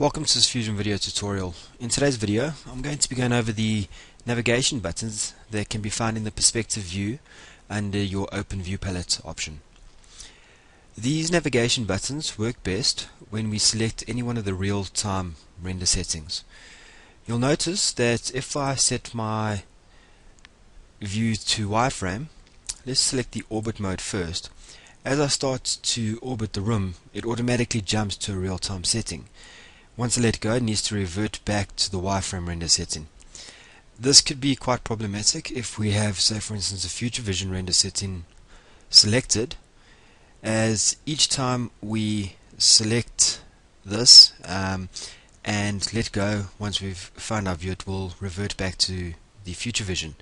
Welcome to this Fusion video tutorial. In today's video I'm going to be going over the navigation buttons that can be found in the perspective view under your open view palette option. These navigation buttons work best when we select any one of the real-time render settings. You'll notice that if I set my view to wireframe, let's select the orbit mode first. As I start to orbit the room, it automatically jumps to a real-time setting. Once I let go, it needs to revert back to the wireframe render setting. This could be quite problematic if we have, say for instance, a future vision render setting selected, as each time we select this and let go, once we've found our view, it will revert back to the future vision.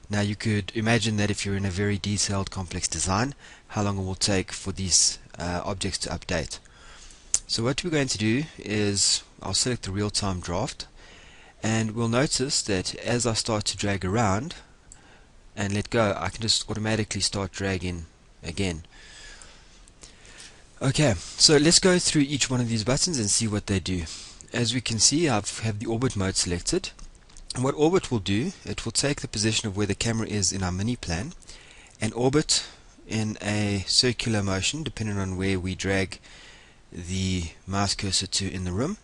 Now you could imagine that if you're in a very detailed complex design, how long it will take for these objects to update. So what we're going to do is I'll select the real-time draft, and we'll notice that as I start to drag around and let go, I can just automatically start dragging again. Okay, so let's go through each one of these buttons and see what they do. As we can see, I have the orbit mode selected, and what orbit will do, it will take the position of where the camera is in our mini plan and orbit in a circular motion depending on where we drag the mouse cursor to in the room,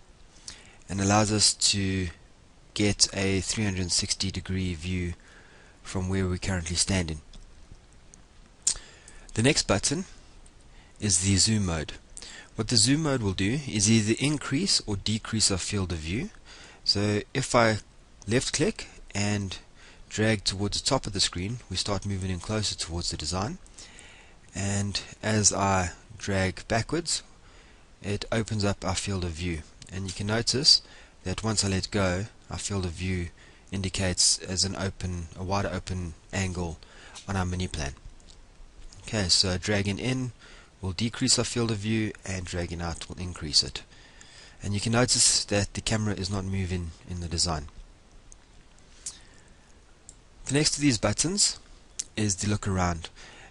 and allows us to get a 360 degree view from where we're currently standing. The next button is the zoom mode. What the zoom mode will do is either increase or decrease our field of view. So if I left click and drag towards the top of the screen, we start moving in closer towards the design, and as I drag backwards, it opens up our field of view, and you can notice that once I let go, our field of view indicates as a wider open angle on our mini plan. Okay, so dragging in will decrease our field of view, and dragging out will increase it. And you can notice that the camera is not moving in the design. The next of these buttons is the look around.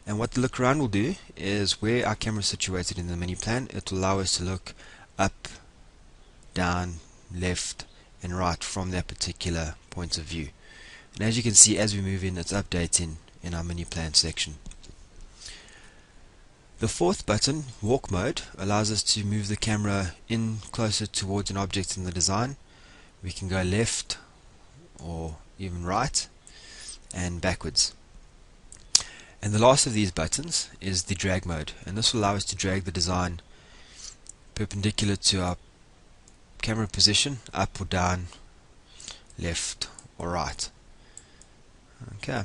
And what the look around will do is where our camera is situated in the mini plan, it will allow us to look up, down, left and right from that particular point of view. And as you can see, as we move in, it's updating in our mini plan section. The fourth button, walk mode, allows us to move the camera in closer towards an object in the design. We can go left or even right and backwards. And the last of these buttons is the drag mode, and this will allow us to drag the design perpendicular to our camera position, up or down, left or right. Okay,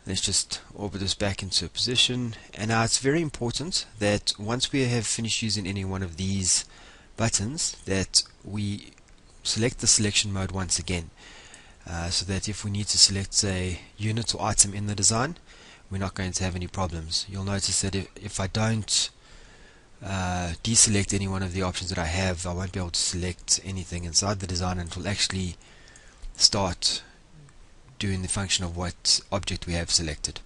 let's just orbit this back into a position, and now it's very important that once we have finished using any one of these buttons, that we select the selection mode once again, so that if we need to select a unit or item in the design, we're not going to have any problems. You'll notice that if I don't deselect any one of the options that I have, I won't be able to select anything inside the design, and it will actually start doing the function of what object we have selected.